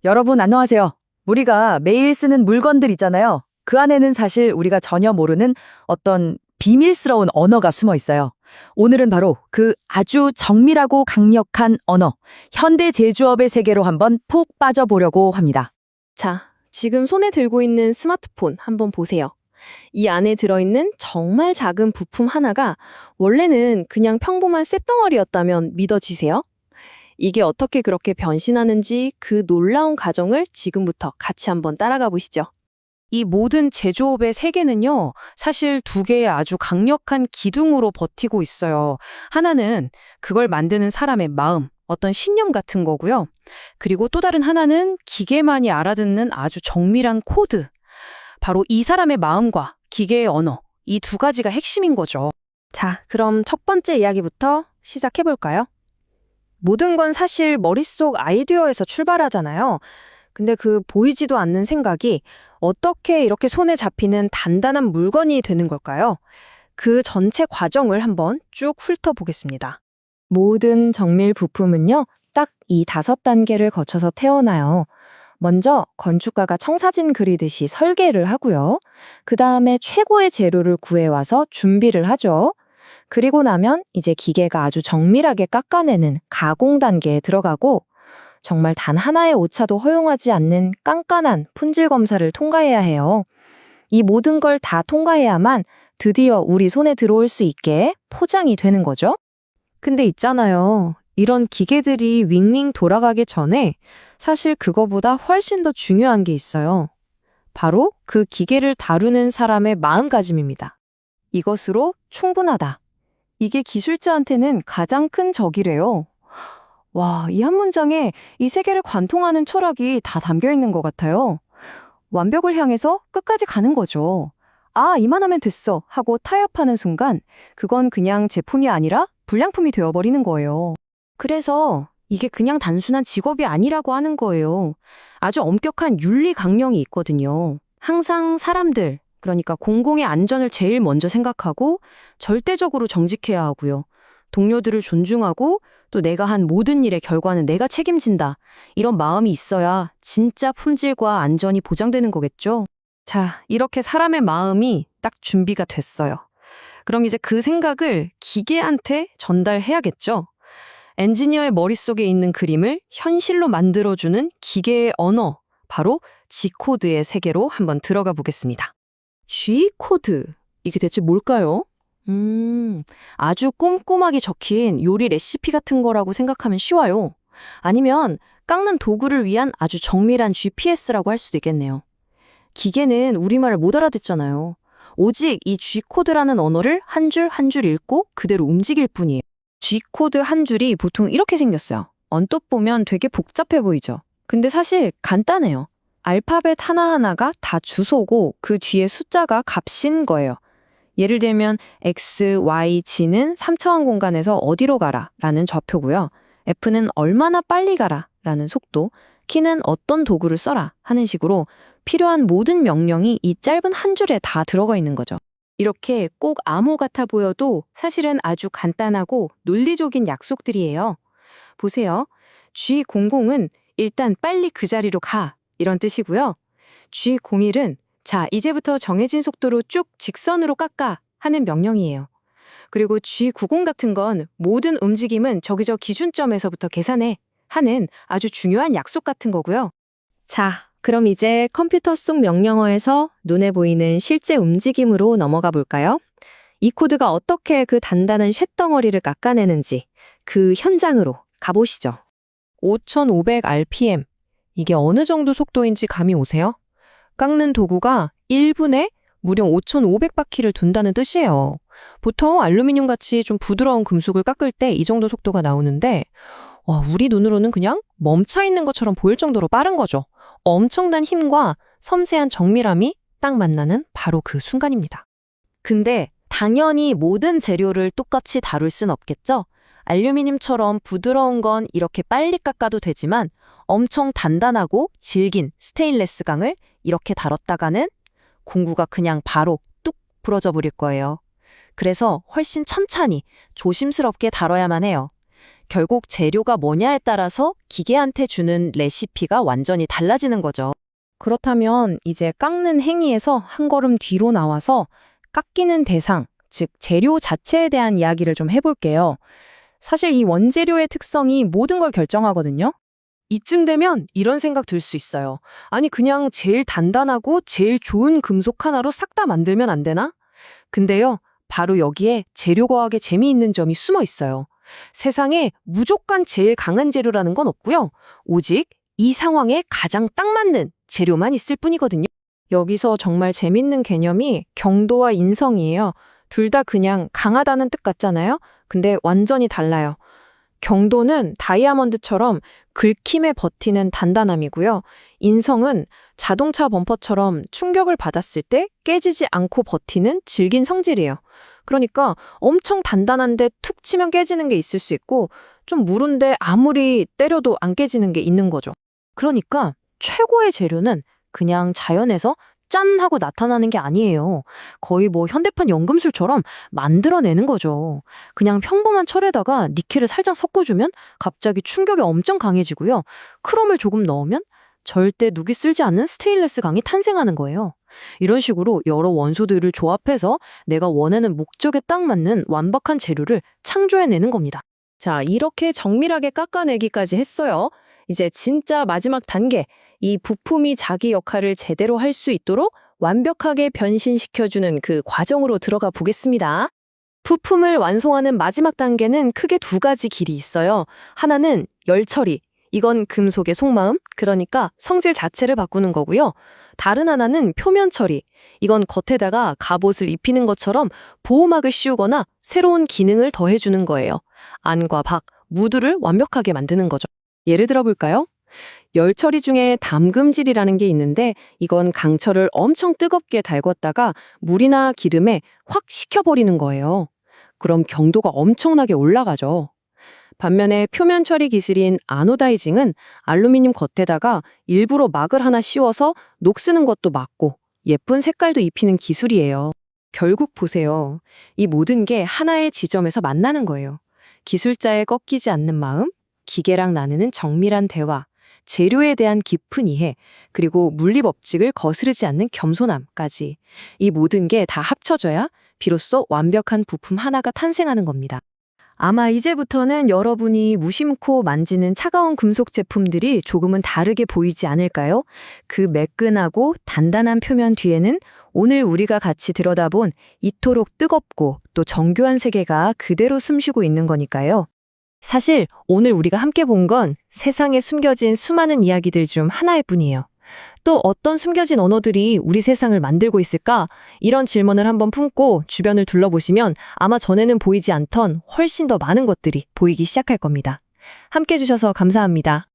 여러분 안녕하세요. 우리가 매일 쓰는 물건들 있잖아요. 그 안에는 사실 우리가 전혀 모르는 어떤 비밀스러운 언어가 숨어 있어요. 오늘은 바로 그 아주 정밀하고 강력한 언어, 현대 제조업의 세계로 한번 푹 빠져보려고 합니다. 자, 지금 손에 들고 있는 스마트폰 한번 보세요. 이 안에 들어있는 정말 작은 부품 하나가 원래는 그냥 평범한 쇳덩어리였다면 믿어지세요? 이게 어떻게 그렇게 변신하는지 그 놀라운 과정을 지금부터 같이 한번 따라가 보시죠. 이 모든 제조업의 세계는요, 사실 두 개의 아주 강력한 기둥으로 버티고 있어요. 하나는 그걸 만드는 사람의 마음, 어떤 신념 같은 거고요. 그리고 또 다른 하나는 기계만이 알아듣는 아주 정밀한 코드. 바로 이 사람의 마음과 기계의 언어, 이 두 가지가 핵심인 거죠. 자, 그럼 첫 번째 이야기부터 시작해 볼까요? 모든 건 사실 머릿속 아이디어에서 출발하잖아요. 근데 그 보이지도 않는 생각이 어떻게 이렇게 손에 잡히는 단단한 물건이 되는 걸까요? 그 전체 과정을 한번 쭉 훑어보겠습니다. 모든 정밀 부품은요, 딱 이 5단계를 거쳐서 태어나요. 먼저 건축가가 청사진 그리듯이 설계를 하고요. 그 다음에 최고의 재료를 구해와서 준비를 하죠. 그리고 나면 이제 기계가 아주 정밀하게 깎아내는 가공 단계에 들어가고 정말 단 하나의 오차도 허용하지 않는 깐깐한 품질 검사를 통과해야 해요. 이 모든 걸 다 통과해야만 드디어 우리 손에 들어올 수 있게 포장이 되는 거죠. 근데 있잖아요. 이런 기계들이 윙윙 돌아가기 전에 사실 그거보다 훨씬 더 중요한 게 있어요. 바로 그 기계를 다루는 사람의 마음가짐입니다. 이것으로 충분하다. 이게 기술자한테는 가장 큰 적이래요. 와, 이 한 문장에 이 세계를 관통하는 철학이 다 담겨 있는 것 같아요. 완벽을 향해서 끝까지 가는 거죠. 아, 이만하면 됐어 하고 타협하는 순간 그건 그냥 제품이 아니라 불량품이 되어버리는 거예요. 그래서 이게 그냥 단순한 직업이 아니라고 하는 거예요. 아주 엄격한 윤리 강령이 있거든요. 항상 사람들, 그러니까 공공의 안전을 제일 먼저 생각하고 절대적으로 정직해야 하고요. 동료들을 존중하고 또 내가 한 모든 일의 결과는 내가 책임진다. 이런 마음이 있어야 진짜 품질과 안전이 보장되는 거겠죠. 자, 이렇게 사람의 마음이 딱 준비가 됐어요. 그럼 이제 그 생각을 기계한테 전달해야겠죠. 엔지니어의 머릿속에 있는 그림을 현실로 만들어주는 기계의 언어, 바로 G코드의 세계로 한번 들어가 보겠습니다. G코드, 이게 대체 뭘까요? 아주 꼼꼼하게 적힌 요리 레시피 같은 거라고 생각하면 쉬워요. 아니면 깎는 도구를 위한 아주 정밀한 GPS라고 할 수도 있겠네요. 기계는 우리말을 못 알아듣잖아요. 오직 이 G코드라는 언어를 한 줄 한 줄 읽고 그대로 움직일 뿐이에요. G코드 한 줄이 보통 이렇게 생겼어요. 언뜻 보면 되게 복잡해 보이죠. 근데 사실 간단해요. 알파벳 하나하나가 다 주소고 그 뒤에 숫자가 값인 거예요. 예를 들면 X, Y, G는 3차원 공간에서 어디로 가라 라는 좌표고요. F는 얼마나 빨리 가라 라는 속도, K는 어떤 도구를 써라 하는 식으로 필요한 모든 명령이 이 짧은 한 줄에 다 들어가 있는 거죠. 이렇게 꼭 암호 같아 보여도 사실은 아주 간단하고 논리적인 약속들이에요. 보세요. G00은 일단 빨리 그 자리로 가 이런 뜻이고요. G01은 자, 이제부터 정해진 속도로 쭉 직선으로 깎아 하는 명령이에요. 그리고 G90 같은 건 모든 움직임은 저기저 기준점에서부터 계산해 하는 아주 중요한 약속 같은 거고요. 자, 그럼 이제 컴퓨터 속 명령어에서 눈에 보이는 실제 움직임으로 넘어가 볼까요? 이 코드가 어떻게 그 단단한 쇳덩어리를 깎아내는지 그 현장으로 가보시죠. 5500rpm. 이게 어느 정도 속도인지 감이 오세요? 깎는 도구가 1분에 무려 5500바퀴를 돈다는 뜻이에요. 보통 알루미늄 같이 좀 부드러운 금속을 깎을 때 이 정도 속도가 나오는데 우리 눈으로는 그냥 멈춰 있는 것처럼 보일 정도로 빠른 거죠. 엄청난 힘과 섬세한 정밀함이 딱 만나는 바로 그 순간입니다. 근데 당연히 모든 재료를 똑같이 다룰 순 없겠죠? 알루미늄처럼 부드러운 건 이렇게 빨리 깎아도 되지만 엄청 단단하고 질긴 스테인레스 강을 이렇게 다뤘다가는 공구가 그냥 바로 뚝 부러져 버릴 거예요. 그래서 훨씬 천천히 조심스럽게 다뤄야만 해요. 결국 재료가 뭐냐에 따라서 기계한테 주는 레시피가 완전히 달라지는 거죠. 그렇다면 이제 깎는 행위에서 한 걸음 뒤로 나와서 깎이는 대상, 즉 재료 자체에 대한 이야기를 좀 해볼게요. 사실 이 원재료의 특성이 모든 걸 결정하거든요. 이쯤 되면 이런 생각 들 수 있어요. 아니 그냥 제일 단단하고 제일 좋은 금속 하나로 싹 다 만들면 안 되나? 근데요, 바로 여기에 재료과학의 재미있는 점이 숨어 있어요. 세상에 무조건 제일 강한 재료라는 건 없고요. 오직 이 상황에 가장 딱 맞는 재료만 있을 뿐이거든요. 여기서 정말 재밌는 개념이 경도와 인성이에요. 둘 다 그냥 강하다는 뜻 같잖아요. 근데 완전히 달라요. 경도는 다이아몬드처럼 긁힘에 버티는 단단함이고요. 인성은 자동차 범퍼처럼 충격을 받았을 때 깨지지 않고 버티는 질긴 성질이에요. 그러니까 엄청 단단한데 툭 치면 깨지는 게 있을 수 있고 좀 무른데 아무리 때려도 안 깨지는 게 있는 거죠. 그러니까 최고의 재료는 그냥 자연에서 짠 하고 나타나는 게 아니에요. 거의 뭐 현대판 연금술처럼 만들어내는 거죠. 그냥 평범한 철에다가 니켈을 살짝 섞어주면 갑자기 충격이 엄청 강해지고요. 크롬을 조금 넣으면 절대 누기 쓸지 않는 스테인리스 강이 탄생하는 거예요. 이런 식으로 여러 원소들을 조합해서 내가 원하는 목적에 딱 맞는 완벽한 재료를 창조해내는 겁니다. 자, 이렇게 정밀하게 깎아내기까지 했어요. 이제 진짜 마지막 단계, 이 부품이 자기 역할을 제대로 할 수 있도록 완벽하게 변신시켜주는 그 과정으로 들어가 보겠습니다. 부품을 완성하는 마지막 단계는 크게 두 가지 길이 있어요. 하나는 열 처리. 이건 금속의 속마음, 그러니까 성질 자체를 바꾸는 거고요. 다른 하나는 표면 처리. 이건 겉에다가 갑옷을 입히는 것처럼 보호막을 씌우거나 새로운 기능을 더해주는 거예요. 안과 밖, 무드를 완벽하게 만드는 거죠. 예를 들어 볼까요? 열 처리 중에 담금질이라는 게 있는데 이건 강철을 엄청 뜨겁게 달궜다가 물이나 기름에 확 식혀버리는 거예요. 그럼 경도가 엄청나게 올라가죠. 반면에 표면 처리 기술인 아노다이징은 알루미늄 겉에다가 일부러 막을 하나 씌워서 녹쓰는 것도 막고 예쁜 색깔도 입히는 기술이에요. 결국 보세요. 이 모든 게 하나의 지점에서 만나는 거예요. 기술자의 꺾이지 않는 마음, 기계랑 나누는 정밀한 대화, 재료에 대한 깊은 이해, 그리고 물리 법칙을 거스르지 않는 겸손함까지. 이 모든 게 다 합쳐져야 비로소 완벽한 부품 하나가 탄생하는 겁니다. 아마 이제부터는 여러분이 무심코 만지는 차가운 금속 제품들이 조금은 다르게 보이지 않을까요? 그 매끈하고 단단한 표면 뒤에는 오늘 우리가 같이 들여다본 이토록 뜨겁고 또 정교한 세계가 그대로 숨쉬고 있는 거니까요. 사실 오늘 우리가 함께 본 건 세상에 숨겨진 수많은 이야기들 중 하나일 뿐이에요. 또 어떤 숨겨진 언어들이 우리 세상을 만들고 있을까? 이런 질문을 한번 품고 주변을 둘러보시면 아마 전에는 보이지 않던 훨씬 더 많은 것들이 보이기 시작할 겁니다. 함께 해주셔서 감사합니다.